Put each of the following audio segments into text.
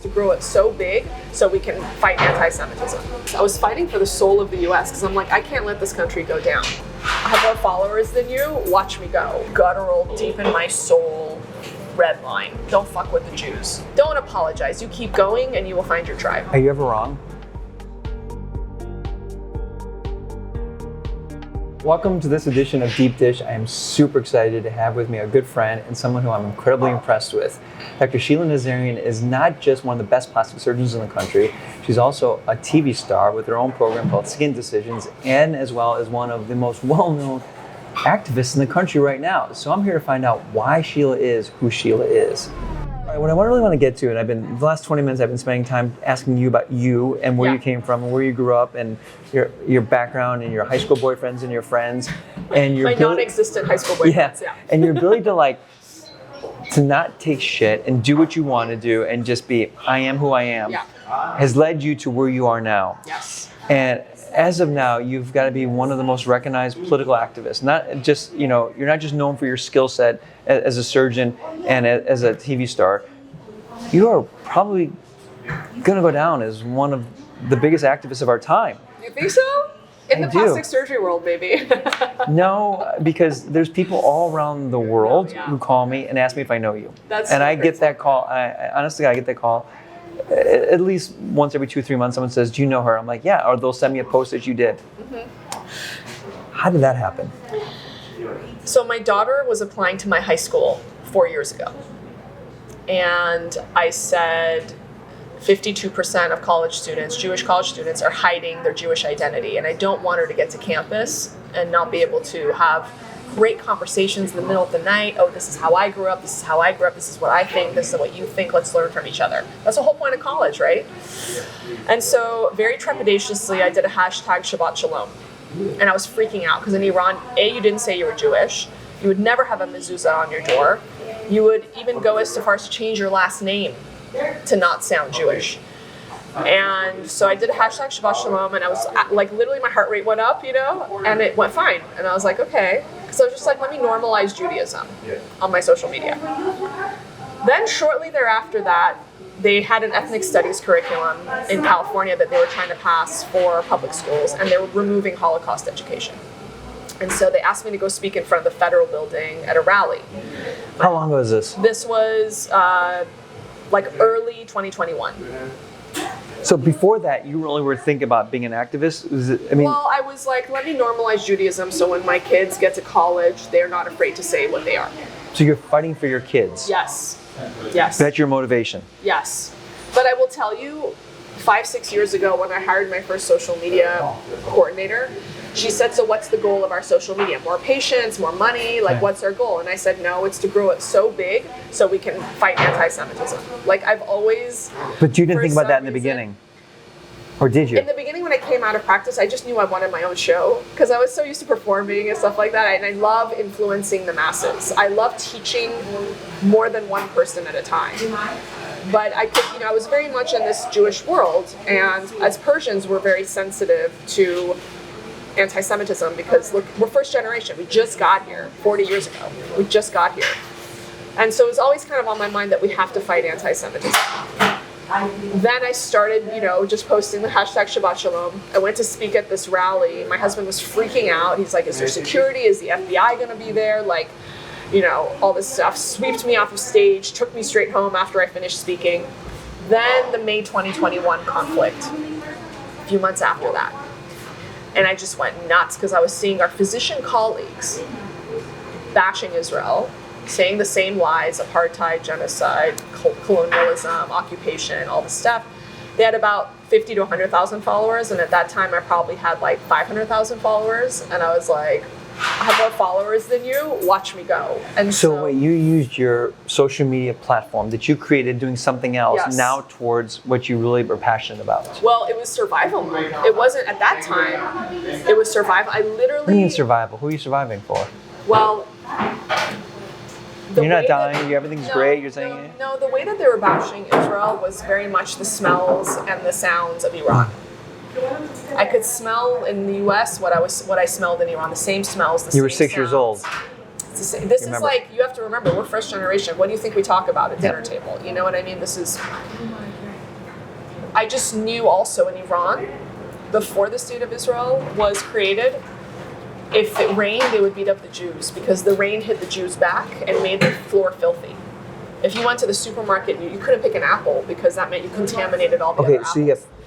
to grow it so big so we can fight anti-Semitism. I was fighting for the soul of the US because I'm like, I can't let this country go down. I have more followers than you, watch me go. Guttural, deep in my soul, red line. Don't fuck with the Jews. Don't apologize. You keep going and you will find your tribe. Are you ever wrong? Welcome to this edition of Deep Dish. I am super excited to have with me a good friend and someone who I'm incredibly impressed with. Dr. Sheila Nazarian is not just one of the best plastic surgeons in the country, she's also a TV star with her own program called Skin Decisions, and as well as one of the most well-known activists in the country right now. So I'm here to find out why Sheila is who Sheila is. All right, what I really want to get to, and the last 20 minutes I've been spending time asking you about you and where you came from and where you grew up and your background and your high school boyfriends and your friends and your my non-existent high school boyfriends. Yeah. And your ability to not take shit and do what you want to do and just be I am who I am has led you to where you are now. Yes. And as of now, you've got to be one of the most recognized political activists. Not just, you're not just known for your skill set as a surgeon and as a TV star. You are probably going to go down as one of the biggest activists of our time. You think so? In the plastic surgery world, maybe. No, because there's people all around the world who call me and ask me if I know you. And I get that call. Honestly, I get that call. At least once every 2 or 3 months, someone says, "Do you know her?" I'm like, "Yeah," or they'll send me a post that you did. How did that happen? So my daughter was applying to my high school 4 years ago. And I said 52% of college students, Jewish college students, are hiding their Jewish identity. And I don't want her to get to campus and not be able to have great conversations in the middle of the night. Oh, this is how I grew up. This is how I grew up. This is what I think. This is what you think. Let's learn from each other. That's the whole point of college, right? And so very trepidatiously, I did a hashtag Shabbat Shalom. And I was freaking out because in Iran, you didn't say you were Jewish. You would never have a mezuzah on your door. You would even go as far as to change your last name to not sound Jewish. And so I did a hashtag Shabbat Shalom, and I was like, literally my heart rate went up, and it went fine. And I was like, okay. So I was just like, let me normalize Judaism on my social media. Then shortly thereafter that, they had an ethnic studies curriculum in California that they were trying to pass for public schools, and they were removing Holocaust education. And so they asked me to go speak in front of the federal building at a rally. How long ago was this? This was like early 2021. So before that, you really were thinking about being an activist? Well, I was like, let me normalize Judaism so when my kids get to college, they're not afraid to say what they are. So you're fighting for your kids? Yes. Yes. That's your motivation? Yes. But I will tell you, 5-6 years ago when I hired my first social media coordinator, she said, so what's the goal of our social media? More patients, more money? Like, what's our goal? And I said, no, it's to grow it so big so we can fight anti-Semitism. Like, I've always... But you didn't think about that in the beginning? Or did you? In the beginning, when I came out of practice, I just knew I wanted my own show because I was so used to performing and stuff like that. And I love influencing the masses. I love teaching more than one person at a time. But I could, I was very much in this Jewish world. And as Persians, we're very sensitive to anti-Semitism because look, we're first generation. We just got here 40 years ago. We just got here. And so it was always kind of on my mind that we have to fight anti-Semitism. Then I started, just posting the hashtag Shabbat Shalom. I went to speak at this rally. My husband was freaking out. He's like, is there security? Is the FBI going to be there? Like, all this stuff. Swept me off of stage, took me straight home after I finished speaking. Then the May 2021 conflict, a few months after that. And I just went nuts because I was seeing our physician colleagues bashing Israel, saying the same lies, apartheid, genocide, colonialism, occupation, all this stuff. They had about 50 to 100,000 followers, and at that time I probably had like 500,000 followers, and I was like, I have more followers than you, watch me go. And so wait, you used your social media platform that you created doing something else now towards what you really were passionate about? Well, it was survival mode. It wasn't at that time, it was survival. I literally... What do you mean survival? Who are you surviving for? Well... You're not dying, everything's great, you're saying... No, the way that they were bashing Israel was very much the smells and the sounds of Iran. I could smell in the U.S. what I smelled in Iran, the same smells, the same sounds. You were 6 years old. This is like, you have to remember, we're first generation. What do you think we talk about at dinner table? You know what I mean? This is... I just knew also in Iran, before the State of Israel was created, if it rained, they would beat up the Jews because the rain hit the Jews back and made the floor filthy. If you went to the supermarket, you couldn't pick an apple because that meant you contaminated all the other apples. So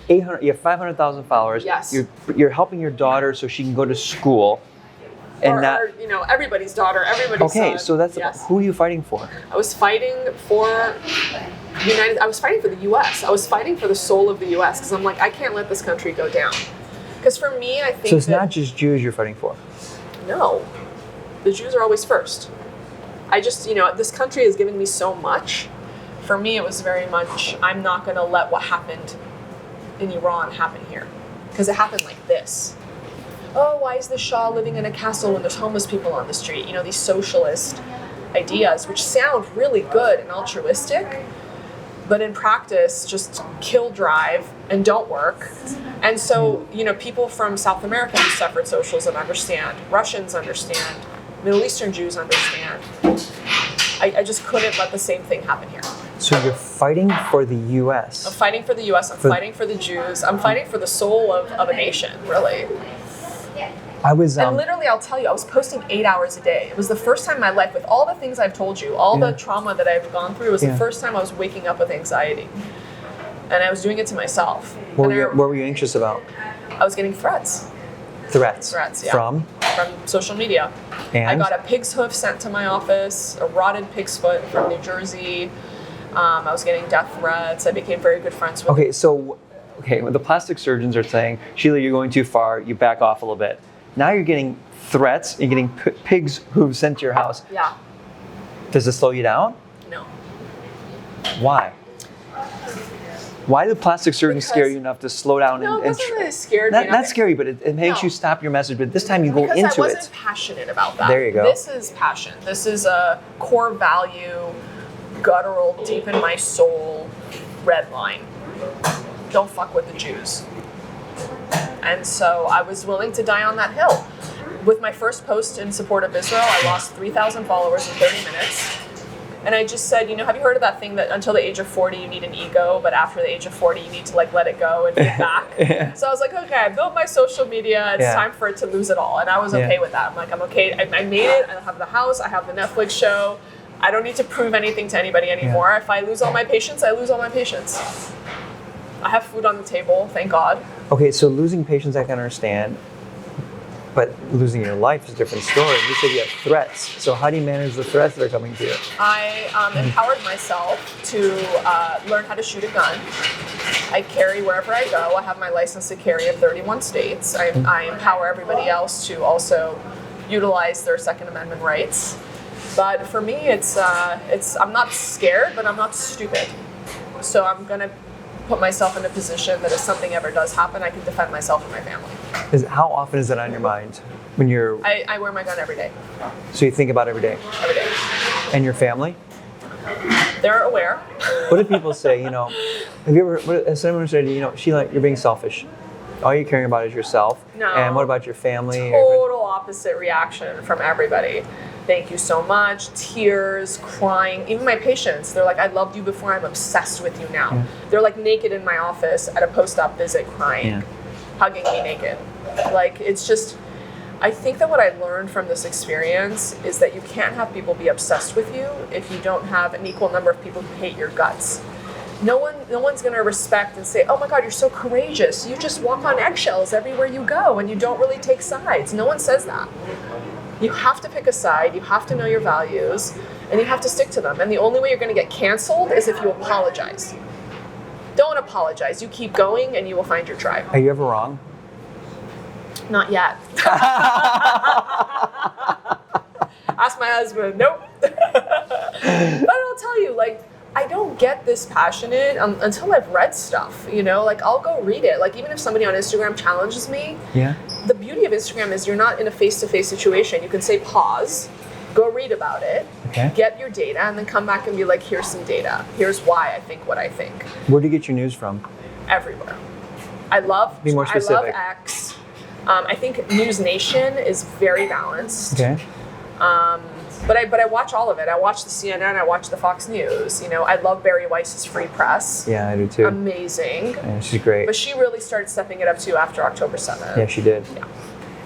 you have 500,000 followers. Yes. You're helping your daughter so she can go to school. And or everybody's daughter, everybody's son. Okay, so that's who are you fighting for? I was fighting for I was fighting for the U.S. I was fighting for the soul of the U.S. because I'm like, I can't let this country go down. Because for me, I think so it's not just Jews you're fighting for. No, the Jews are always first. I just, this country has given me so much. For me, it was very much, I'm not going to let what happened in Iran happen here. Because it happened like this. Oh, why is the Shah living in a castle when there's homeless people on the street? These socialist ideas, which sound really good and altruistic, but in practice just kill drive and don't work. And so, people from South America who suffered socialism understand, Russians understand, Middle Eastern Jews understand. I just couldn't let the same thing happen here. So you're fighting for the U.S. I'm fighting for the U.S. I'm fighting for the Jews. I'm fighting for the soul of a nation, really. And literally, I'll tell you, I was posting 8 hours a day. It was the first time in my life, with all the things I've told you, all the trauma that I've gone through, it was the first time I was waking up with anxiety. And I was doing it to myself. What were you anxious about? I was getting threats. Threats, yeah. From social media. And? I got a pig's hoof sent to my office, a rotted pig's foot from New Jersey. I was getting death threats. I became very good friends with when the plastic surgeons are saying, Sheila, you're going too far, you back off a little bit. Now you're getting threats, you're getting pigs hooves sent to your house. Yeah. Does it slow you down? No. Why? Why do plastic surgeons scare you enough to slow down? No, it doesn't really scare me. Not scary, but it makes you stop your message. But this time you go into it. Because I wasn't passionate about that. There you go. This is passion. This is a core value, guttural, deep in my soul, red line. Don't fuck with the Jews. And so I was willing to die on that hill. With my first post in support of Israel, I lost 3,000 followers in 30 minutes. And I just said, have you heard of that thing that until the age of 40 you need an ego, but after the age of 40 you need to let it go and get back? So I was like, okay, I built my social media, it's time for it to lose it all. And I was okay with that. I'm like, I'm okay, I made it, I have the house, I have the Netflix show, I don't need to prove anything to anybody anymore. If I lose all my patients, I lose all my patients. I have food on the table, thank God. Okay, so losing patients I can understand, but losing your life is a different story. You said you have threats. So how do you manage the threats that are coming to you? I empowered myself to learn how to shoot a gun. I carry wherever I go. I have my license to carry in 31 states. I empower everybody else to also utilize their Second Amendment rights. But for me, it's I'm not scared, but I'm not stupid. So I'm gonna put myself in a position that if something ever does happen, I can defend myself and my family. How often is that on your mind when you're? I wear my gun every day. So you think about it every day? Every day. And your family? They're aware. What do people say? Have you ever? Has someone said, Sheila, you're being selfish. All you're caring about is yourself. No. And what about your family? Total opposite reaction from everybody. Thank you so much. Tears, crying. Even my patients, they're like, I loved you before, I'm obsessed with you now. Yeah. They're like naked in my office at a post-op visit crying, hugging me naked. Like, it's just, I think that what I learned from this experience is that you can't have people be obsessed with you if you don't have an equal number of people who hate your guts. No one's going to respect and say, oh my God, you're so courageous. You just walk on eggshells everywhere you go and you don't really take sides. No one says that. You have to pick a side, you have to know your values, and you have to stick to them. And the only way you're going to get canceled is if you apologize. Don't apologize. You keep going and you will find your tribe. Are you ever wrong? Not yet. Ask my husband. Nope. But I'll tell you, I don't get this passionate until I've read stuff, I'll go read it. Even if somebody on Instagram challenges me, the beauty of Instagram is you're not in a face-to-face situation. You can say pause, go read about it, get your data, and then come back and be like, here's some data. Here's why I think what I think. Where do you get your news from? Everywhere. I love X. I think News Nation is very balanced. Okay. But I watch all of it. I watch the CNN. I watch the Fox News. You know, I love Barry Weiss's Free Press. Yeah, I do too. Amazing. Yeah, she's great. But she really started stepping it up too after October 7th. Yeah, she did. Yeah.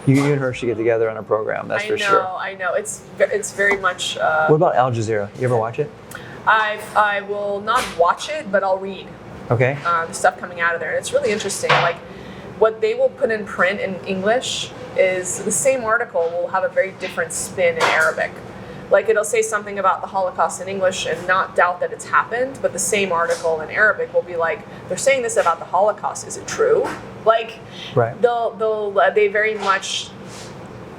You and her should get together on a program. That's for sure. I know. It's very much. What about Al Jazeera? You ever watch it? I will not watch it, but I'll read. Okay. The stuff coming out of there, and it's really interesting. Like, what they will put in print in English is the same article will have a very different spin in Arabic. Like, it'll say something about the Holocaust in English and not doubt that it's happened, but the same article in Arabic will be like, they're saying this about the Holocaust. Is it true? Like, right. They very much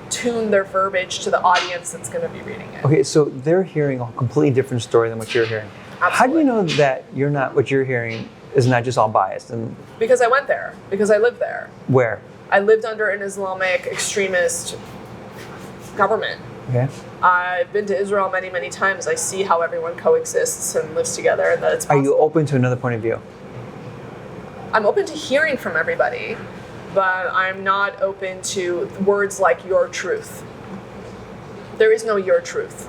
tune their verbiage to the audience that's going to be reading it. Okay, so they're hearing a completely different story than what you're hearing. Absolutely. How do you know that what you're hearing is not just all biased? And because I went there. Because I lived there. Where? I lived under an Islamic extremist government. Okay. I've been to Israel many, many times. I see how everyone coexists and lives together, and that it's possible. Are you open to another point of view? I'm open to hearing from everybody, but I'm not open to words like your truth. There is no your truth.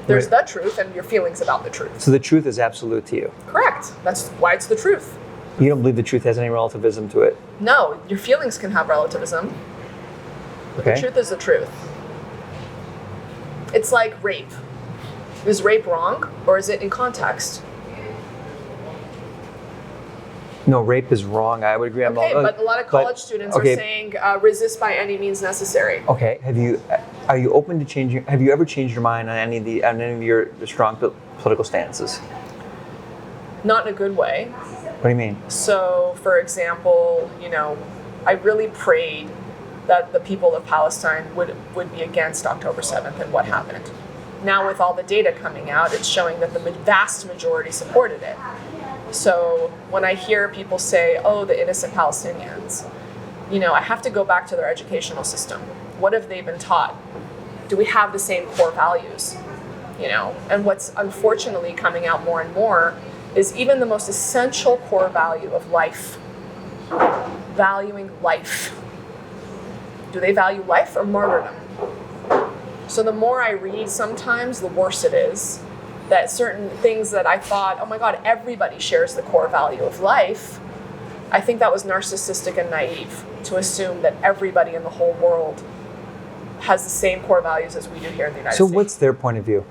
There's the truth and your feelings about the truth. So the truth is absolute to you? Correct. That's why it's the truth. You don't believe the truth has any relativism to it? No, your feelings can have relativism. But the truth is the truth. It's like rape. Is rape wrong, or is it in context? No, rape is wrong. I would agree. Okay, but a lot of college students are saying resist by any means necessary. Okay, are you open to changing? Have you ever changed your mind on any of your strong political stances? Not in a good way. What do you mean? So, for example, you know, I really prayed that the people of Palestine would be against October 7th and what happened. Now, with all the data coming out, it's showing that the vast majority supported it. So when I hear people say, oh, the innocent Palestinians, you know, I have to go back to their educational system. What have they been taught? Do we have the same core values? You know, and what's unfortunately coming out more and more is even the most essential core value of life, valuing life. Do they value life or martyrdom? So the more I read sometimes, the worse it is. That certain things that I thought, oh my God, everybody shares the core value of life. I think that was narcissistic and naive to assume that everybody in the whole world has the same core values as we do here in the United States. So what's their point of view?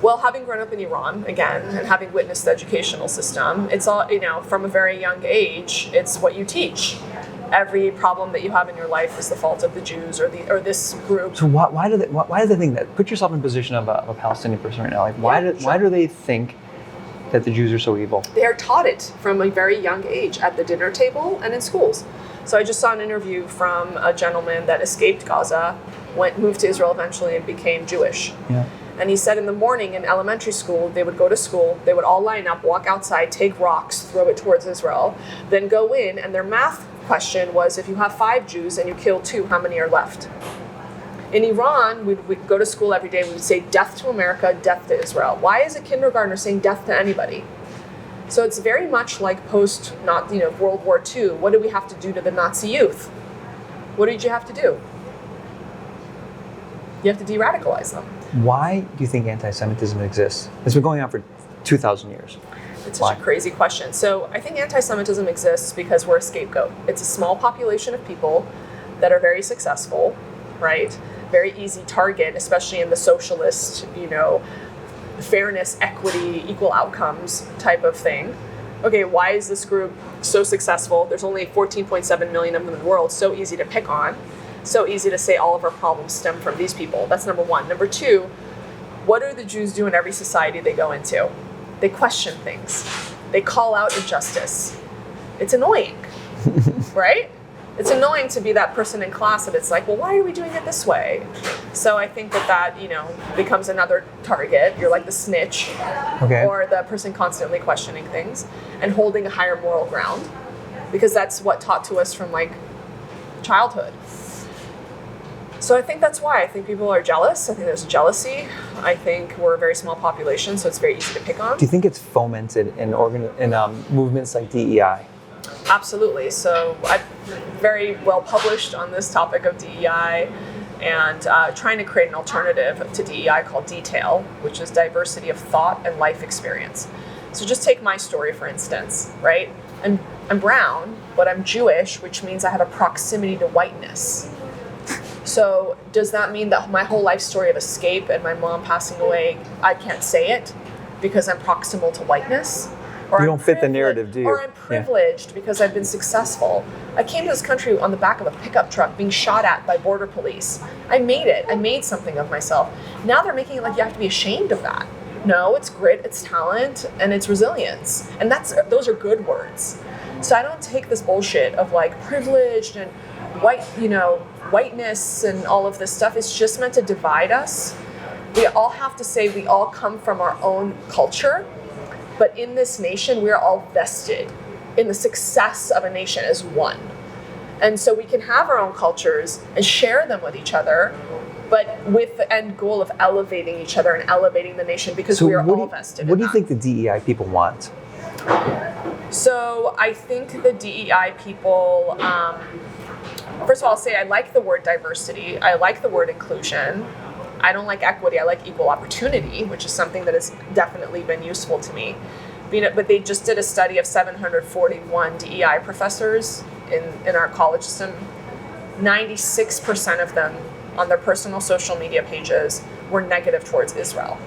Well, having grown up in Iran, again, and having witnessed the educational system, it's all, you know, from a very young age, it's what you teach. Every problem that you have in your life is the fault of the Jews or this group. So why do they think that? Put yourself in the position of a Palestinian person right now. Like, why do they think that the Jews are so evil? They are taught it from a very young age at the dinner table and in schools. So I just saw an interview from a gentleman that escaped Gaza, moved to Israel eventually and became Jewish. Yeah. And he said in the morning in elementary school, they would go to school, they would all line up, walk outside, take rocks, throw it towards Israel, then go in, and their math question was, if you have 5 Jews and you kill 2, how many are left? In Iran, we'd go to school every day, we would say death to America, death to Israel. Why is a kindergartner saying death to anybody? So it's very much like World War II. What did we have to do to the Nazi youth? What did you have to do? You have to de-radicalize them. Why do you think anti-Semitism exists? It's been going on for 2,000 years. It's such a crazy question. So I think anti-Semitism exists because we're a scapegoat. It's a small population of people that are very successful, right? Very easy target, especially in the socialist, you know, fairness, equity, equal outcomes type of thing. Okay, why is this group so successful? There's only 14.7 million of them in the world, so easy to pick on. So easy to say all of our problems stem from these people. That's number one. Number two, what do the Jews do in every society they go into? They question things. They call out injustice. It's annoying, right? It's annoying to be that person in class that it's like, well, why are we doing it this way? So I think that, you know, becomes another target. You're like the snitch, or the person constantly questioning things and holding a higher moral ground, because that's what taught to us from like childhood. So I think that's why. I think people are jealous. I think there's jealousy. I think we're a very small population, so it's very easy to pick on. Do you think it's fomented in movements like DEI? Absolutely. So I'm very well published on this topic of DEI. and trying to create an alternative to DEI called DTALE, which is diversity of thought and life experience. So just take my story, for instance, right? I'm brown, but I'm Jewish, which means I have a proximity to whiteness. So does that mean that my whole life story of escape and my mom passing away, I can't say it because I'm proximal to whiteness? Or you don't fit the narrative, do you? Or I'm privileged because I've been successful. I came to this country on the back of a pickup truck being shot at by border police. I made it. I made something of myself. Now they're making it like you have to be ashamed of that. No, it's grit, it's talent, and it's resilience. And those are good words. So I don't take this bullshit of like privileged and whiteness and all of this stuff. It's just meant to divide us. We all have to say we all come from our own culture, but in this nation, we're all vested in the success of a nation as one. And so we can have our own cultures and share them with each other, but with the end goal of elevating each other and elevating the nation because we are all vested in that. What do you think the DEI people want? So I think the DEI people, first of all, I'll say I like the word diversity. I like the word inclusion. I don't like equity. I like equal opportunity, which is something that has definitely been useful to me. But they just did a study of 741 DEI professors in our college system. 96% of them on their personal social media pages were negative towards Israel.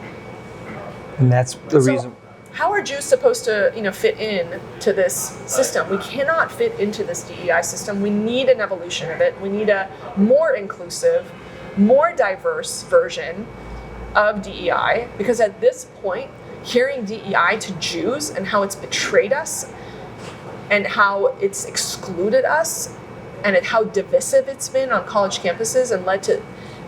And that's the reason. How are Jews supposed to, fit in to this system? We cannot fit into this DEI system. We need an evolution of it. We need a more inclusive, more diverse version of DEI, because at this point, hearing DEI to Jews and how it's betrayed us and how it's excluded us and how divisive it's been on college campuses and led to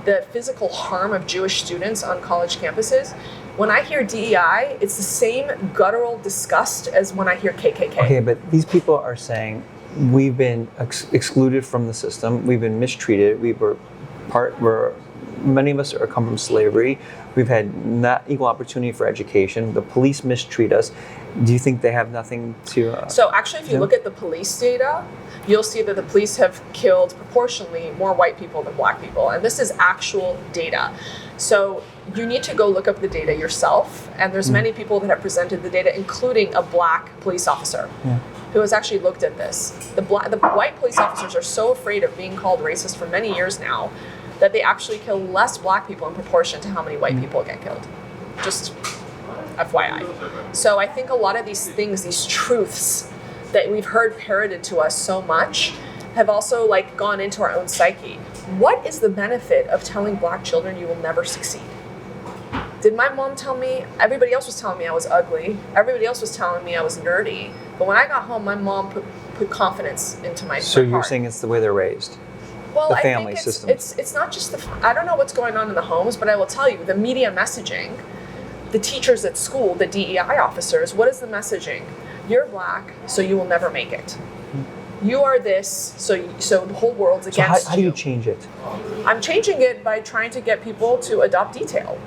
the physical harm of Jewish students on college campuses. When I hear DEI, it's the same guttural disgust as when I hear KKK. Okay, but these people are saying we've been excluded from the system, we've been mistreated, many of us come from slavery, we've had not equal opportunity for education, the police mistreat us. Do you think they have nothing to... So actually, if you look at the police data, you'll see that the police have killed proportionally more white people than black people. And this is actual data. So you need to go look up the data yourself. And there's many people that have presented the data, including a black police officer who has actually looked at this. The white police officers are so afraid of being called racist for many years now that they actually kill less black people in proportion to how many white people get killed. Just FYI. So I think a lot of these things, these truths that we've heard parroted to us so much, have also gone into our own psyche. What is the benefit of telling black children you will never succeed? Did my mom tell me? Everybody else was telling me I was ugly. Everybody else was telling me I was nerdy. But when I got home, my mom put confidence into my So heart. You're saying it's the way they're raised? Well, the I family think system. It's not just I don't know what's going on in the homes, but I will tell you, the media messaging, the teachers at school, the DEI officers, what is the messaging? You're black, so you will never make it. You are this, so the whole world's against you. How do you change it? I'm changing it by trying to get people to adopt DTALE.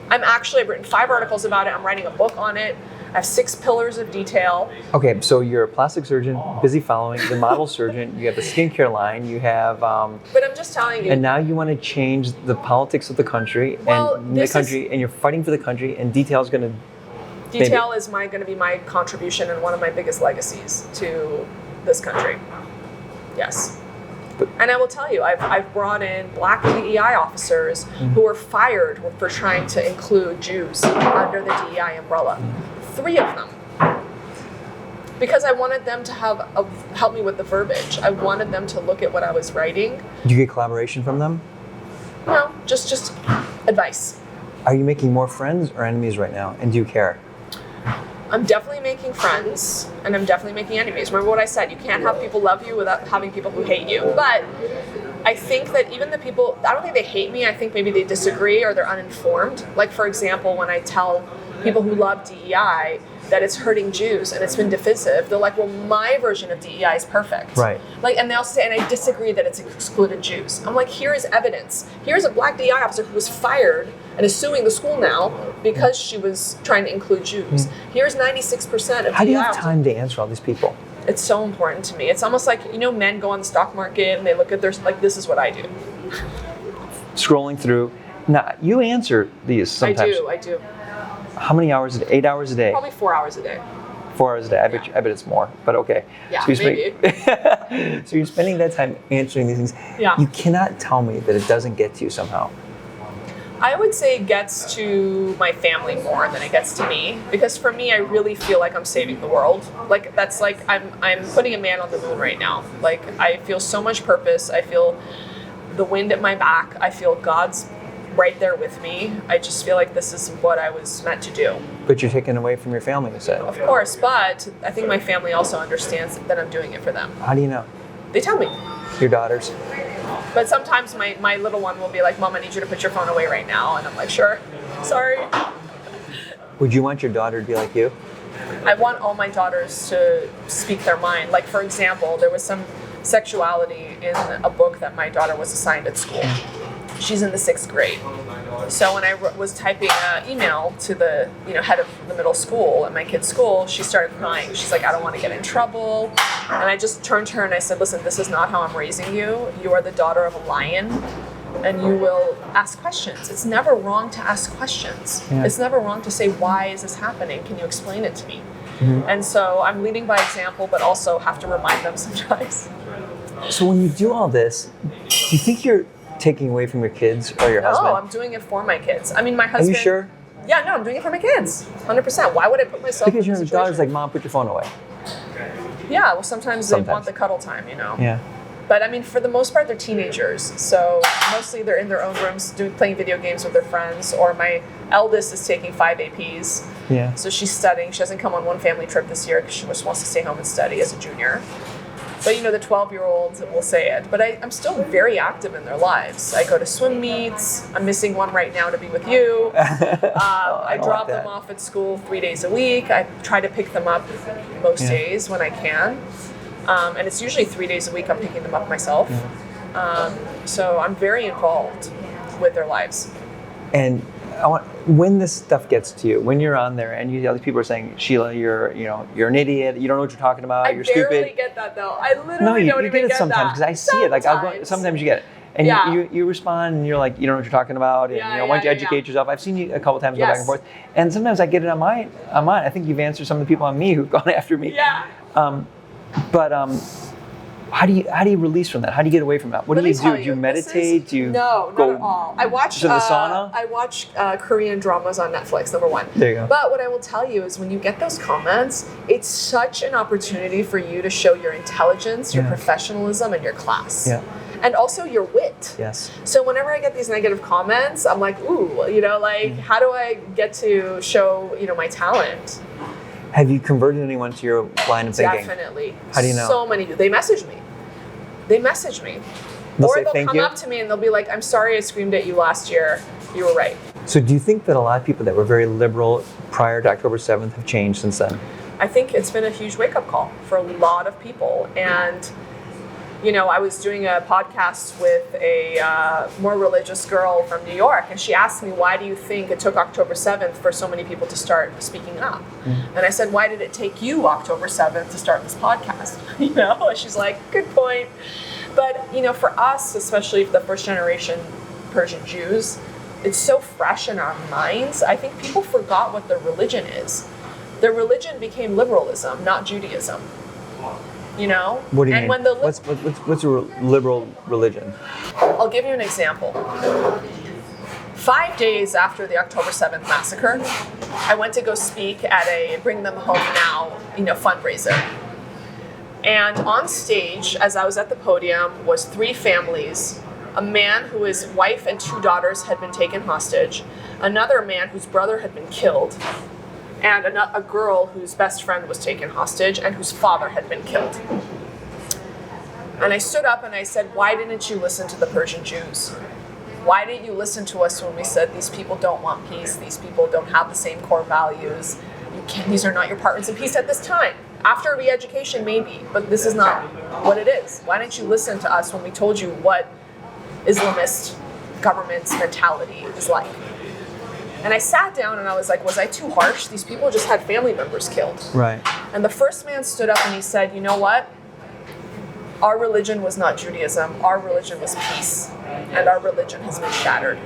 I've written 5 articles about it. I'm writing a book on it. I have 6 pillars of DTALE. Okay, so you're a plastic surgeon, busy following, the model surgeon, you have the skincare line, you have... but I'm just telling you... And now you want to change the politics of the country, and you're fighting for the country, and DTALE is going to... DTALE is going to be my contribution and one of my biggest legacies to this country. Yes. And I will tell you, I've brought in black DEI officers who were fired for trying to include Jews under the DEI umbrella. 3 of them. Because I wanted them to help me with the verbiage. I wanted them to look at what I was writing. Do you get collaboration from them? No, just advice. Are you making more friends or enemies right now? And do you care? I'm definitely making friends, and I'm definitely making enemies. Remember what I said, you can't have people love you without having people who hate you. But I think that even the people, I don't think they hate me, I think maybe they disagree or they're uninformed. Like, for example, when I tell people who love DEI that it's hurting Jews and it's been divisive, they're like, well, my version of DEI is perfect. Right. And they also say, and I disagree that it's excluded Jews. I'm like, here is evidence. Here's a black DEI officer who was fired and is suing the school now because she was trying to include Jews. Here's 96% of How do you DEI have time to answer all these people? It's so important to me. It's almost like, men go on the stock market and they look at this is what I do. scrolling through. Now, you answer these sometimes. I do. How many hours a day? 8 hours a day? Probably 4 hours a day. 4 hours a day. I bet it's more, but okay. Yeah, so maybe. So you're spending that time answering these things. Yeah. You cannot tell me that it doesn't get to you somehow. I would say it gets to my family more than it gets to me, because for me, I really feel like I'm saving the world. Like that's like I'm putting a man on the moon right now. Like I feel so much purpose. I feel the wind at my back. I feel God's right there with me. I just feel like this is what I was meant to do. But you're taken away from your family, you said. Of course, but I think my family also understands that I'm doing it for them. How do you know? They tell me. Your daughters? But sometimes my little one will be like, Mom, I need you to put your phone away right now. And I'm like, sure, sorry. Would you want your daughter to be like you? I want all my daughters to speak their mind. Like, for example, there was some sexuality in a book that my daughter was assigned at school. She's in the 6th grade. So when I was typing an email to the head of the middle school at my kid's school, she started crying. She's like, I don't want to get in trouble. And I just turned to her and I said, listen, this is not how I'm raising you. You are the daughter of a lion, and you will ask questions. It's never wrong to ask questions. Yeah. It's never wrong to say, why is this happening? Can you explain it to me? Mm-hmm. And so I'm leading by example, but also have to remind them sometimes. So when you do all this, do you think you're taking away from your kids or your husband? No, I'm doing it for my kids. I mean, my husband... Are you sure? Yeah, no, I'm doing it for my kids. 100%. Why would I put myself Because in your this daughter's situation? like, Mom, put your phone away. Yeah, well, sometimes they want the cuddle time, Yeah. But I mean, for the most part, they're teenagers. So mostly they're in their own rooms playing video games with their friends. Or my eldest is taking 5 APs. Yeah. So she's studying. She hasn't come on one family trip this year because she just wants to stay home and study as a junior. But the 12-year-olds will say it. But I'm still very active in their lives. I go to swim meets. I'm missing one right now to be with you. I drop them off at school 3 days a week. I try to pick them up most days when I can. And it's usually 3 days a week I'm picking them up myself. So I'm very involved with their lives. And when this stuff gets to you, when you're on there and other people are saying, Sheila, you're an idiot, you don't know what you're talking about, you're stupid. I barely get that though. I literally don't even get it get sometimes because I see it. Like sometimes you get it. And you respond and you're like, you don't know what you're talking about, and why don't you educate yourself? I've seen you a couple times go back and forth. And sometimes I get it on mine. I think you've answered some of the people on me who've gone after me. Yeah. But how do you release from that? How do you get away from that? What do you do? Do you meditate? Do you No, go not at all. I watch to the sauna? I watch Korean dramas on Netflix, number one. There you go. But what I will tell you is when you get those comments, it's such an opportunity for you to show your intelligence, your professionalism, and your class. Yeah. And also your wit. Yes. So whenever I get these negative comments, I'm like, ooh, how do I get to show, my talent? Have you converted anyone to your line of thinking? Definitely. How do you know? So many do. They message me. They'll Or say, they'll thank come you? up to me and they'll be like, I'm sorry I screamed at you last year. You were right. So do you think that a lot of people that were very liberal prior to October 7th have changed since then? I think it's been a huge wake-up call for a lot of people. And, I was doing a podcast with a more religious girl from New York, and she asked me, why do you think it took October 7th for so many people to start speaking up? Mm-hmm. And I said, why did it take you October 7th to start this podcast? And she's like, good point. But, for us, especially the first generation Persian Jews, it's so fresh in our minds. I think people forgot what their religion is. Their religion became liberalism, not Judaism. What do you mean? When what's a liberal religion? I'll give you an example. 5 days after the October 7th massacre, I went to go speak at a Bring Them Home Now, fundraiser. And on stage, as I was at the podium, was 3 families. A man whose wife and 2 daughters had been taken hostage, another man whose brother had been killed, and a girl whose best friend was taken hostage and whose father had been killed. And I stood up and I said, why didn't you listen to the Persian Jews? Why didn't you listen to us when we said these people don't want peace, these people don't have the same core values, these are not your partners in peace at this time? After re-education, maybe, but this is not what it is. Why didn't you listen to us when we told you what Islamist government's mentality is like? And I sat down and I was like, was I too harsh? These people just had family members killed. Right. And the first man stood up and he said, you know what? Our religion was not Judaism. Our religion was peace. And our religion has been shattered.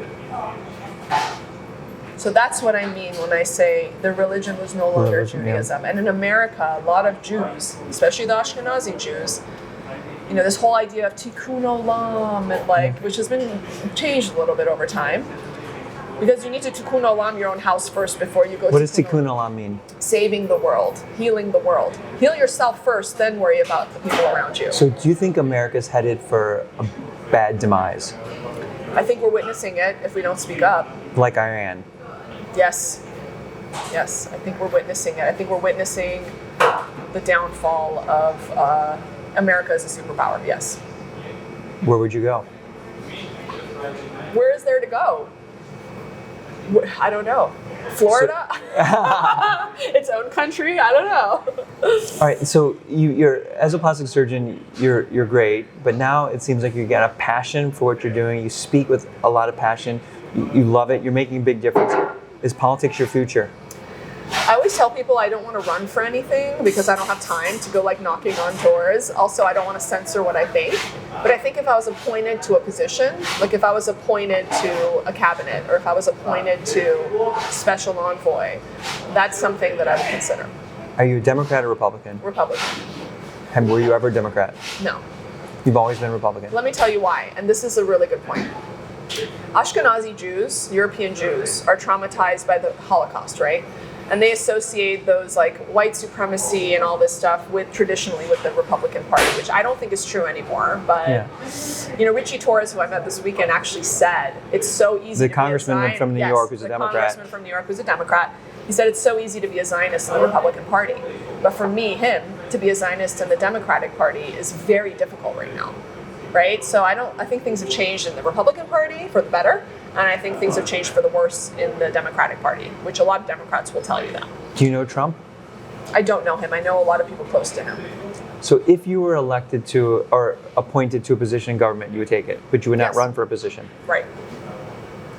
So that's what I mean when I say the religion was no longer Judaism. Yeah. And in America, a lot of Jews, especially the Ashkenazi Jews, you know, this whole idea of tikkun olam, and like, which has been changed a little bit over time. Because you need to tikkun olam your own house first before you go. What does tikkun olam mean? Saving the world, healing the world. Heal yourself first, then worry about the people around you. So do you think America's headed for a bad demise? I think we're witnessing it if we don't speak up. Like Iran? Yes. Yes, I think we're witnessing it. I think we're witnessing the downfall of America as a superpower, yes. Where would you go? Where is there to go? I don't know. Florida? Its own country? I don't know. All right, so you're as a plastic surgeon, you're great, but now it seems like you got a passion for what you're doing. You speak with a lot of passion. You love it. You're making a big difference. Is politics your future? I always tell people I don't want to run for anything because I don't have time to go like knocking on doors. Also, I don't want to censor what I think. But I think if I was appointed to a position, like if I was appointed to a cabinet or if I was appointed to special envoy, that's something that I would consider. Are you a Democrat or Republican? Republican. And were you ever a Democrat? No. You've always been Republican? Let me tell you why, and this is a really good point. Ashkenazi Jews, European Jews, are traumatized by the Holocaust, right? And they associate those like white supremacy and all this stuff with traditionally with the Republican Party, which I don't think is true anymore. But you know, Richie Torres, who I met this weekend, actually said it's so easy. The congressman from New York who's a Democrat. The congressman from New York who's a Democrat. He said it's so easy to be a Zionist in the Republican Party, but for him to be a Zionist in the Democratic Party is very difficult right now. Right? So I think things have changed in the Republican Party for the better, and I think things have changed for the worse in the Democratic Party, which a lot of Democrats will tell you that. Do you know Trump? I don't know him. I know a lot of people close to him. So if you were elected to or appointed to a position in government, you would take it, but you would not run for a position? Right.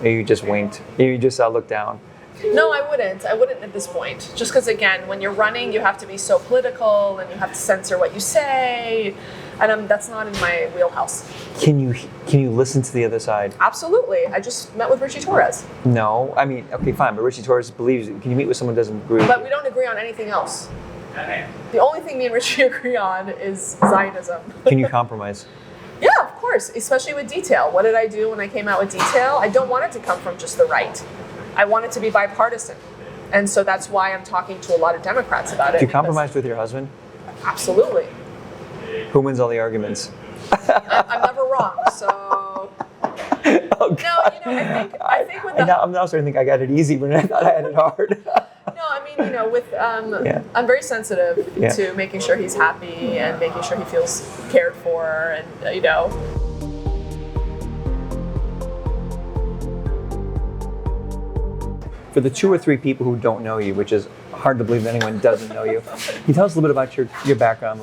Or you just winked? You just looked down? No, I wouldn't. I wouldn't at this point. Just because, again, when you're running, you have to be so political and you have to censor what you say. And that's not in my wheelhouse. Can you listen to the other side? Absolutely. I just met with Richie Torres. No. I mean, okay, fine, but Richie Torres believes it. Can you meet with someone who doesn't agree? But we don't agree on anything else. The only thing me and Richie agree on is Zionism. Can you compromise? Yeah, of course, especially with DTALE. What did I do when I came out with DTALE? I don't want it to come from just the right. I want it to be bipartisan. And so that's why I'm talking to a lot of Democrats about it. Do you compromise with your husband? Absolutely. Who wins all the arguments? I'm never wrong, so... Oh, God. No, I think with I'm now starting to think I got it easy when I thought I had it hard. No, I mean, with I'm very sensitive to making sure he's happy and making sure he feels cared for, and For the 2 or 3 people who don't know you, which is hard to believe anyone doesn't know you, can you tell us a little bit about your background?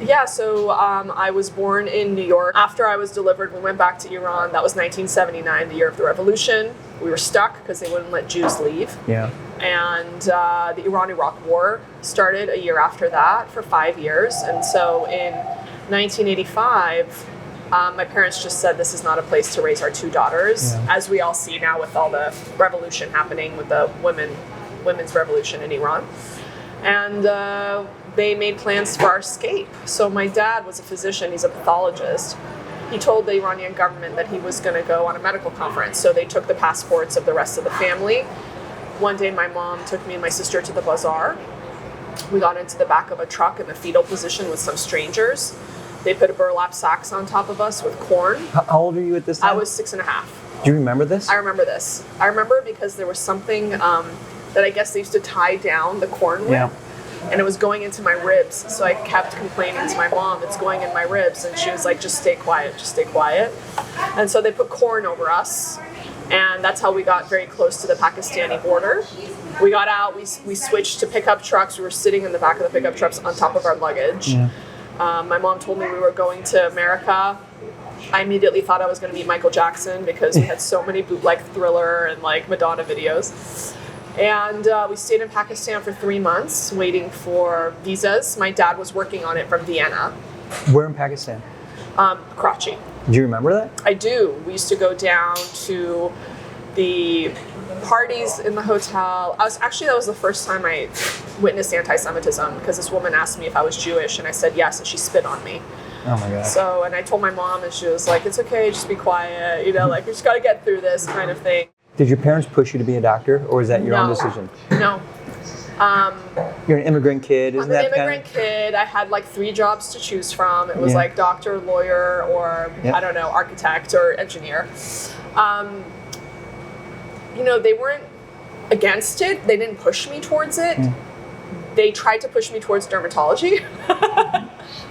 Yeah, so I was born in New York. After I was delivered, we went back to Iran. That was 1979, the year of the revolution. We were stuck because they wouldn't let Jews leave. Yeah. And the Iran-Iraq War started a year after that for 5 years. And so in 1985, my parents just said this is not a place to raise our 2 daughters, as we all see now with all the revolution happening with the women's revolution in Iran. And they made plans for our escape. So my dad was a physician, he's a pathologist. He told the Iranian government that he was going to go on a medical conference. So they took the passports of the rest of the family. One day my mom took me and my sister to the bazaar. We got into the back of a truck in the fetal position with some strangers. They put a burlap sacks on top of us with corn. How old are you at this time? I was 6.5. Do you remember this? I remember this. I remember because there was something that I guess they used to tie down the corn with. Yeah. And it was going into my ribs. So I kept complaining to my mom, it's going in my ribs. And she was like, just stay quiet, just stay quiet. And so they put corn over us. And that's how we got very close to the Pakistani border. We got out, we switched to pickup trucks. We were sitting in the back of the pickup trucks on top of our luggage. Yeah. My mom told me we were going to America. I immediately thought I was going to meet Michael Jackson because we had so many bootleg Thriller and like Madonna videos. And we stayed in Pakistan for 3 months waiting for visas. My dad was working on it from Vienna. Where in Pakistan? crotchy. Do you remember that? I do. We used to go down to the parties in the hotel. That was the first time I witnessed anti-Semitism, because this woman asked me if I was Jewish, and I said yes, and she spit on me. Oh my God. So, and I told my mom, and she was like, it's okay, just be quiet, like, we just gotta get through this kind of thing. Did your parents push you to be a doctor, or was that your own decision? No. You're an immigrant kid, isn't that? I'm an immigrant kid. I had like 3 jobs to choose from. It was like doctor, lawyer, or I don't know, architect or engineer. They weren't against it. They didn't push me towards it. They tried to push me towards dermatology.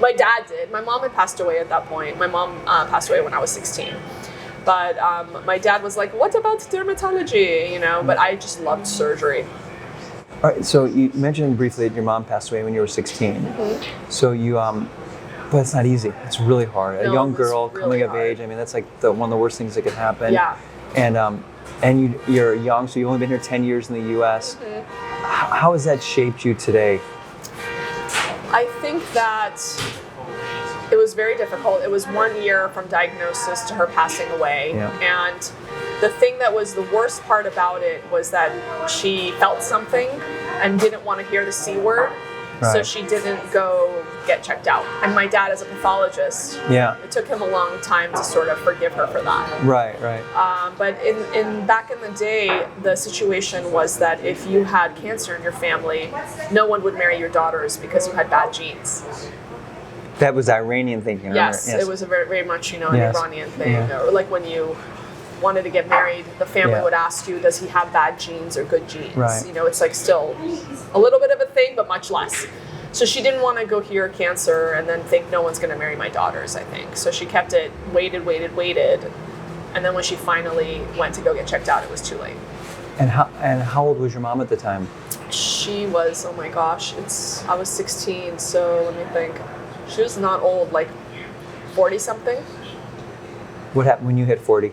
My dad did. My mom had passed away at that point. My mom passed away when I was 16. But my dad was like, what about dermatology? But I just loved surgery. All right, so you mentioned briefly that your mom passed away when you were 16. Mm-hmm. So you, but it's not easy. It's really hard. A young girl coming of age, I mean, that's like one of the worst things that could happen. Yeah. And you're young, so you've only been here 10 years in the U.S. Mm-hmm. How has that shaped you today? I think that it was very difficult. It was 1 year from diagnosis to her passing away. Yeah. And the thing that was the worst part about it was that she felt something and didn't want to hear the C word. Right. So she didn't go get checked out. And my dad is a pathologist. Yeah. It took him a long time to sort of forgive her for that. Right. But back in the day, the situation was that if you had cancer in your family, no one would marry your daughters because you had bad genes. That was Iranian thinking. Yes, it was a very, very much, an Iranian thing. Yeah. Or like when you wanted to get married, the family would ask you, does he have bad genes or good genes? Right. It's like still a little bit of a thing, but much less. So she didn't want to go hear cancer and then think no one's going to marry my daughters, I think. So she kept it, waited. And then when she finally went to go get checked out, it was too late. And how old was your mom at the time? She was, oh my gosh, I was 16, so let me think. She was not old, like 40 something. What happened when you hit 40?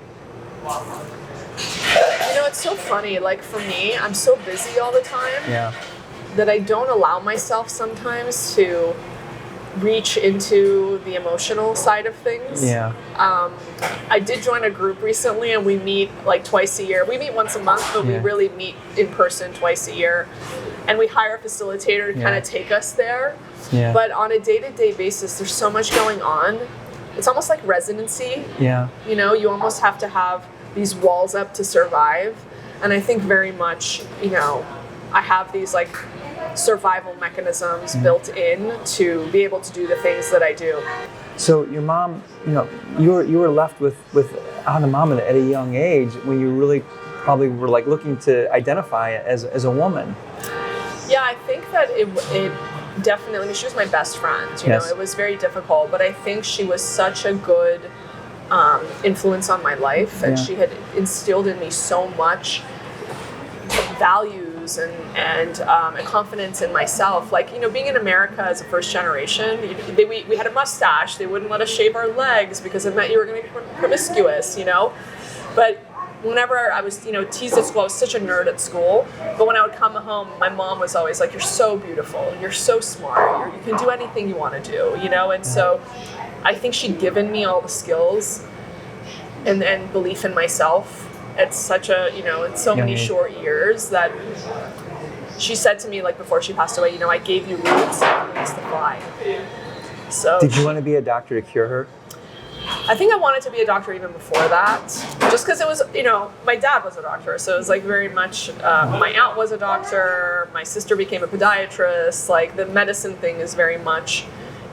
It's so funny. Like for me, I'm so busy all the time that I don't allow myself sometimes to reach into the emotional side of things. Yeah. I did join a group recently, and we meet like twice a year. We meet once a month, but we really meet in person twice a year. And we hire a facilitator to kind of take us there. Yeah. But on a day-to-day basis, there's so much going on. It's almost like residency. Yeah. You almost have to have these walls up to survive. And I think very much, I have these like survival mechanisms built in to be able to do the things that I do. So your mom, you were left without a mom at a young age when you really probably were like looking to identify as a woman. Yeah, I think that it definitely, she was my best friend, it was very difficult, but I think she was such a good influence on my life, and she had instilled in me so much values and confidence in myself. Like, being in America as a first generation, we had a mustache. They wouldn't let us shave our legs because it meant you were going to be promiscuous, But whenever I was, teased at school, I was such a nerd at school. But when I would come home, my mom was always like, "You're so beautiful. You're so smart. You can do anything you want to do," And so, I think she'd given me all the skills and belief in myself at such a, in so many short years that she said to me, like before she passed away, I gave you roots and wings to fly. So. Did you want to be a doctor to cure her? I think I wanted to be a doctor even before that, just because it was, my dad was a doctor, so it was like very much, my aunt was a doctor, my sister became a podiatrist, like the medicine thing is very much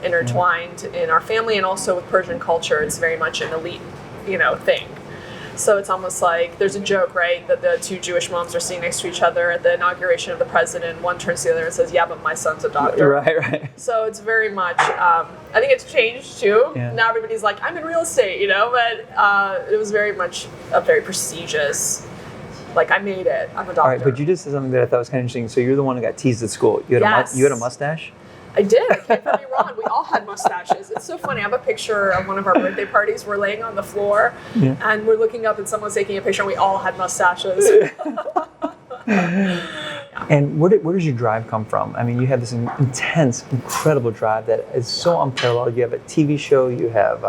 intertwined in our family, and also with Persian culture, it's very much an elite, thing. So it's almost like there's a joke, right, that the 2 Jewish moms are sitting next to each other at the inauguration of the president. One turns to the other and says, "Yeah, but my son's a doctor." Right. So it's very much, I think it's changed too. Yeah. Now everybody's like, "I'm in real estate," but it was very much a very prestigious, like, I made it, I'm a doctor. All right, but you just said something that I thought was kind of interesting. So you're the one who got teased at school. You had a mustache? I did. Can't get me wrong. We all had mustaches. It's so funny. I have a picture of one of our birthday parties. We're laying on the floor, and we're looking up, and someone's taking a picture, and we all had mustaches. Yeah. And where does your drive come from? I mean, you have this intense, incredible drive that is so unparalleled. You have a TV show, you have,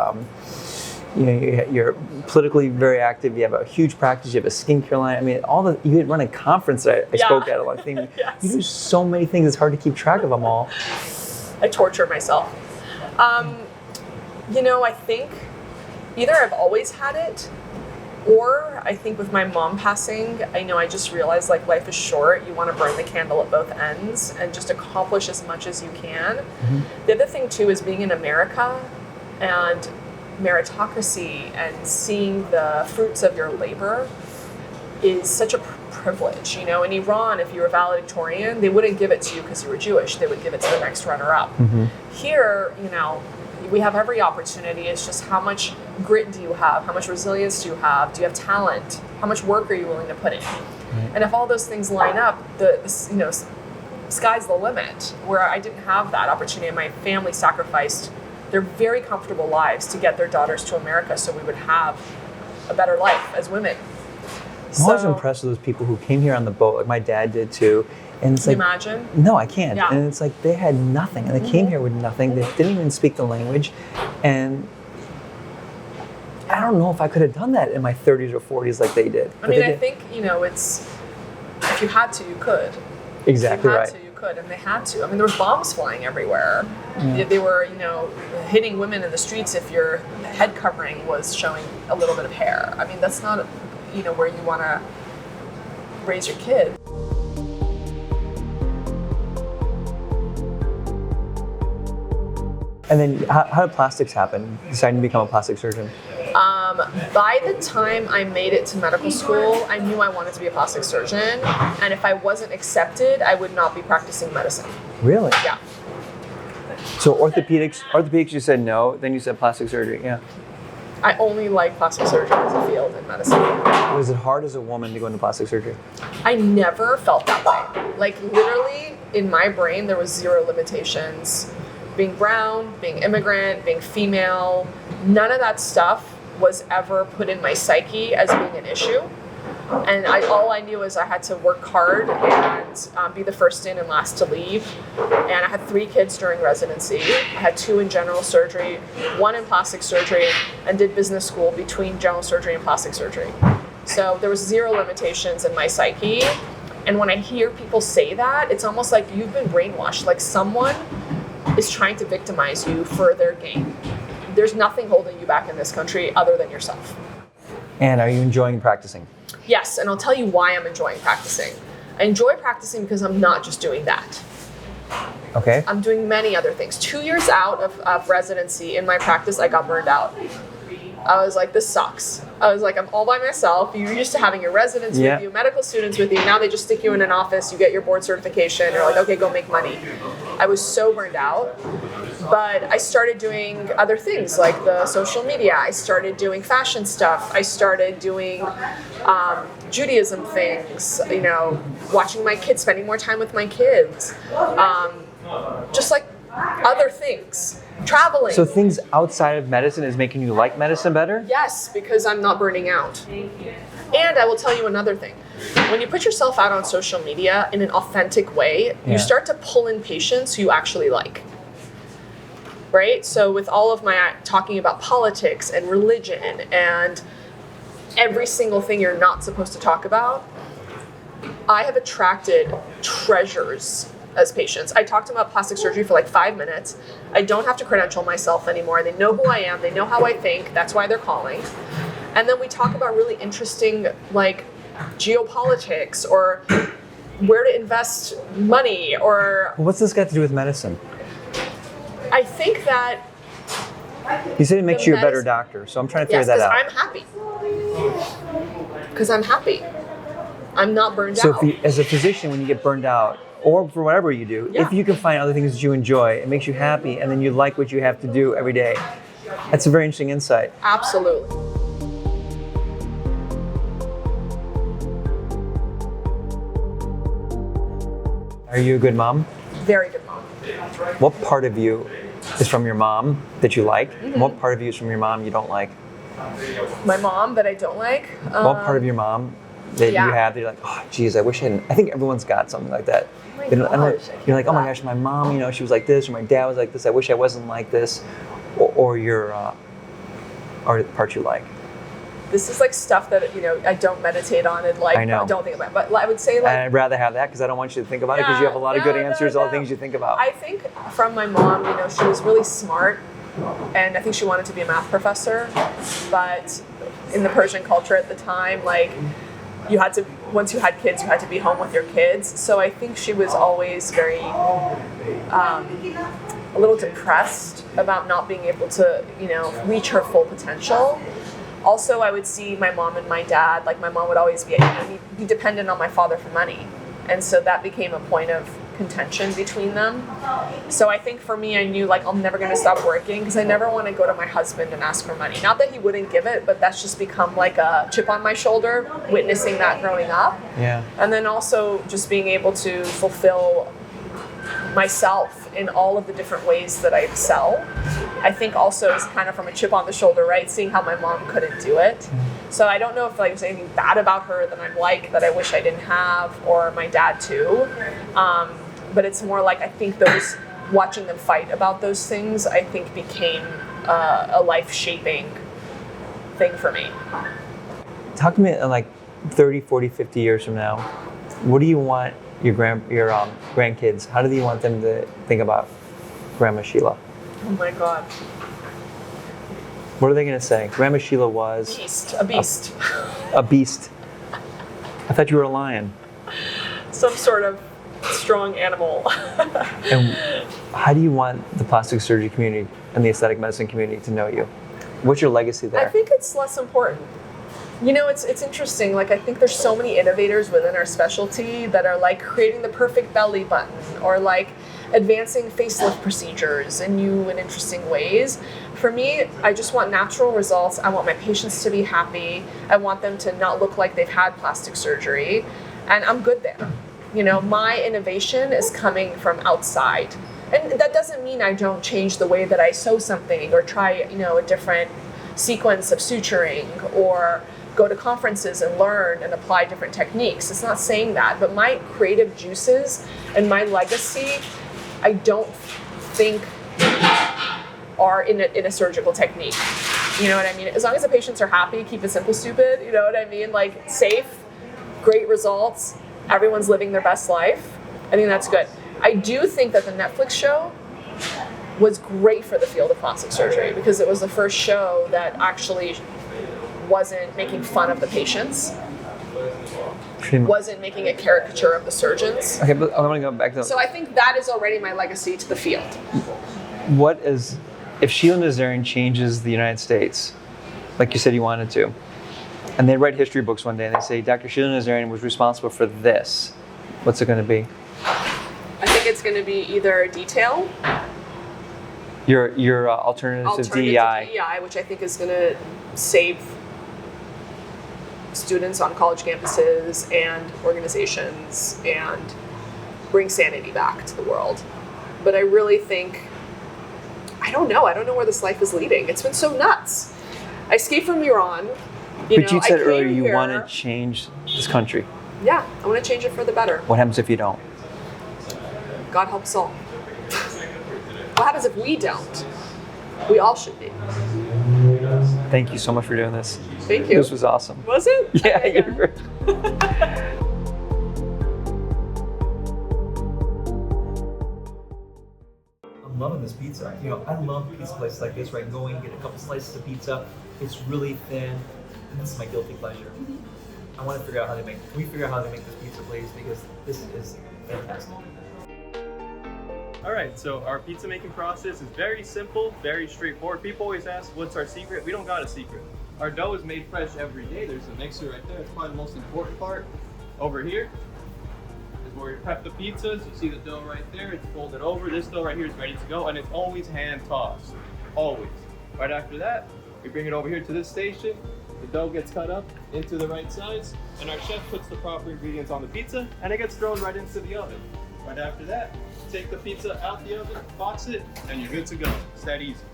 you're politically very active, you have a huge practice, you have a skincare line. I mean, you run a conference that I spoke at a lot of things. Yes. You do so many things, it's hard to keep track of them all. I torture myself. I think either I've always had it, or I think with my mom passing, I just realized like life is short. You want to burn the candle at both ends and just accomplish as much as you can. Mm-hmm. The other thing too is being in America and meritocracy and seeing the fruits of your labor is such a privilege. In Iran, if you were valedictorian, they wouldn't give it to you because you were Jewish. They would give it to the next runner-up. Mm-hmm. Here, we have every opportunity. It's just how much grit do you have? How much resilience do you have? Do you have talent? How much work are you willing to put in? Right. And if all those things line up, the sky's the limit. Where I didn't have that opportunity, my family sacrificed their very comfortable lives to get their daughters to America so we would have a better life as women. I'm always impressed with those people who came here on the boat, like my dad did too. And it's Can like, you imagine? No, I can't. Yeah. And it's like they had nothing, and they came here with nothing. They didn't even speak the language, and I don't know if I could have done that in my 30s or 40s like they did. I think it's if you had to, you could. Exactly right. If you had to, you could, and they had to. I mean, there was bombs flying everywhere. Yeah. They were, hitting women in the streets if your head covering was showing a little bit of hair. I mean, that's not, where you want to raise your kid. And then how did plastics happen, deciding to become a plastic surgeon? By the time I made it to medical school, I knew I wanted to be a plastic surgeon. And if I wasn't accepted, I would not be practicing medicine. Really? Yeah. So orthopedics you said no, then you said plastic surgery, yeah. I only like plastic surgery as a field in medicine. Was it hard as a woman to go into plastic surgery? I never felt that way. Like literally in my brain, there was zero limitations. Being brown, being immigrant, being female, none of that stuff was ever put in my psyche as being an issue. And all I knew is I had to work hard and be the first in and last to leave. And I had 3 kids during residency. I had 2 in general surgery, 1 in plastic surgery, and did business school between general surgery and plastic surgery. So there was zero limitations in my psyche. And when I hear people say that, it's almost like you've been brainwashed, like someone is trying to victimize you for their gain. There's nothing holding you back in this country other than yourself. And are you enjoying practicing? Yes, and I'll tell you why I'm enjoying practicing. I enjoy practicing because I'm not just doing that. Okay. I'm doing many other things. 2 years out of residency in my practice, I got burned out. I was like, this sucks. I was like, I'm all by myself. You're used to having your residents with you, medical students with you. Now they just stick you in an office, you get your board certification, you're like, okay, go make money. I was so burned out. But I started doing other things like the social media. I started doing fashion stuff. I started doing Judaism things, watching my kids, spending more time with my kids. Just like other things. Traveling. So things outside of medicine is making you like medicine better? Yes, because I'm not burning out. And I will tell you another thing. When you put yourself out on social media in an authentic way, you start to pull in patients who you actually like. Right? So with all of my talking about politics and religion and every single thing you're not supposed to talk about, I have attracted treasures as patients. I talk to them about plastic surgery for like 5 minutes. I don't have to credential myself anymore. They know who I am. They know how I think. That's why they're calling. And then we talk about really interesting like geopolitics or where to invest money or... What's this got to do with medicine? I think that... You said it makes you a better doctor, so I'm trying to figure that out. Yes, because I'm happy. I'm not burned out. So as a physician, when you get burned out, or for whatever you do, if you can find other things that you enjoy, it makes you happy, and then you like what you have to do every day. That's a very interesting insight. Absolutely. Are you a good mom? Very good mom. What part of you is from your mom that you like, and what part of you is from your mom you don't like? My mom that I don't like? What part of your mom that Yeah. you have that you're like, oh, geez, I wish I hadn't. I think everyone's got something like that. Oh my You know, and gosh, you're like, oh my gosh, my mom, she was like this, or my dad was like this. I wish I wasn't like this, or the parts you like. This is like stuff that I don't meditate on and like I know. don't think about. But I would say And like I'd rather have that because I don't want you to think about it because you have a lot of good answers, all the things you think about. I think from my mom, she was really smart, and I think she wanted to be a math professor. But in the Persian culture at the time, like you had to, once you had kids, you had to be home with your kids. So I think she was always very a little depressed about not being able to reach her full potential. Also, I would see my mom and my dad, like my mom would always be dependent on my father for money. And so that became a point of contention between them. So I think for me, I knew like I'm never going to stop working because I never want to go to my husband and ask for money. Not that he wouldn't give it, but that's just become like a chip on my shoulder, witnessing that growing up. Yeah. And then also just being able to fulfill myself in all of the different ways that I excel. I think also is kind of from a chip on the shoulder, right? Seeing how my mom couldn't do it. So I don't know if like there's anything bad about her that I'm like that I wish I didn't have, or my dad too. But it's more like I think those watching them fight about those things, I think became a life-shaping thing for me. Talk to me in like 30, 40, 50 years from now. What do you want your grandkids? How do you want them to think about Grandma Sheila? Oh my God. What are they going to say? Grandma Sheila was A beast. A beast. I thought you were a lion. Some sort of strong animal. And how do you want the plastic surgery community and the aesthetic medicine community to know you? What's your legacy there? I think it's less important. It's interesting. Like I think there's so many innovators within our specialty that are like creating the perfect belly button or like advancing facelift procedures in new and interesting ways. For me, I just want natural results. I want my patients to be happy. I want them to not look like they've had plastic surgery, and I'm good there. My innovation is coming from outside. And that doesn't mean I don't change the way that I sew something or try, a different sequence of suturing or go to conferences and learn and apply different techniques. It's not saying that, but my creative juices and my legacy, I don't think are in a surgical technique. You know what I mean? As long as the patients are happy, keep it simple, stupid. You know what I mean? Like safe, great results, everyone's living their best life. I think that's good. I do think that the Netflix show was great for the field of plastic surgery because it was the first show that actually wasn't making fun of the patients, wasn't making a caricature of the surgeons. Okay, but I want to go back to... So I think that is already my legacy to the field. If Sheila Nazarian changes the United States, like you said you wanted to, and they write history books one day and they say, Dr. Sheila Nazarian was responsible for this, what's it going to be? I think it's going to be either DTALE, your alternative to DEI. to DEI, which I think is going to save students on college campuses and organizations and bring sanity back to the world. But I really think, I don't know where this life is leading. It's been so nuts. I escaped from Iran. But you said earlier you want to change this country. Yeah, I want to change it for the better. What happens if you don't? God help us all. What happens if we don't? We all should be. Thank you so much for doing this. Thank you. This was awesome. Was it? Yeah, Okay, you're great. I'm loving this pizza. I love pizza places like this where I can go in and get a couple slices of pizza. It's really thin, and this is my guilty pleasure. I want to figure out how they make. Can we figure out how they make this pizza, please? Because this is fantastic. All right, so our pizza making process is very simple, very straightforward. People always ask, what's our secret? We don't got a secret. Our dough is made fresh every day. There's a mixer right there. It's probably the most important part. Over here is where we prep the pizzas. You see the dough right there. It's folded over. This dough right here is ready to go, and it's always hand tossed. Always. Right after that, we bring it over here to this station. The dough gets cut up into the right size, and our chef puts the proper ingredients on the pizza, and it gets thrown right into the oven. Right after that, take the pizza out the oven, box it, and you're good to go. It's that easy.